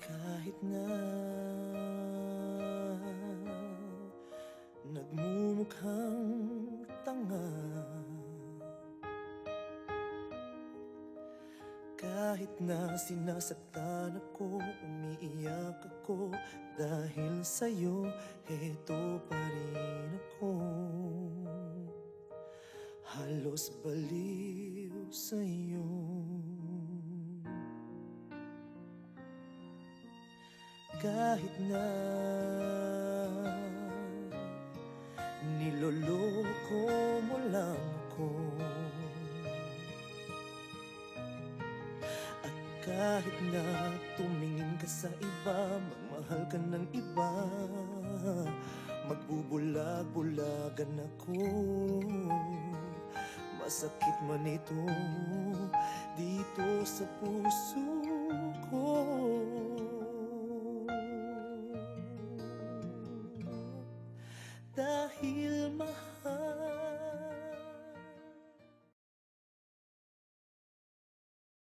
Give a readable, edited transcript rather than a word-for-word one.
Kahit na nagmumukhang tanga, kahit na sinasaktan ako, umiiyak ako, dahil sa'yo, heto pa rin ako. Halos baliw sa'yo. Kahit na niloloko mo lang ako, at kahit na tumingin ka sa iba, magmahal ka ng iba, magbubulag-bulagan ako. Masakit man ito dito sa puso ko.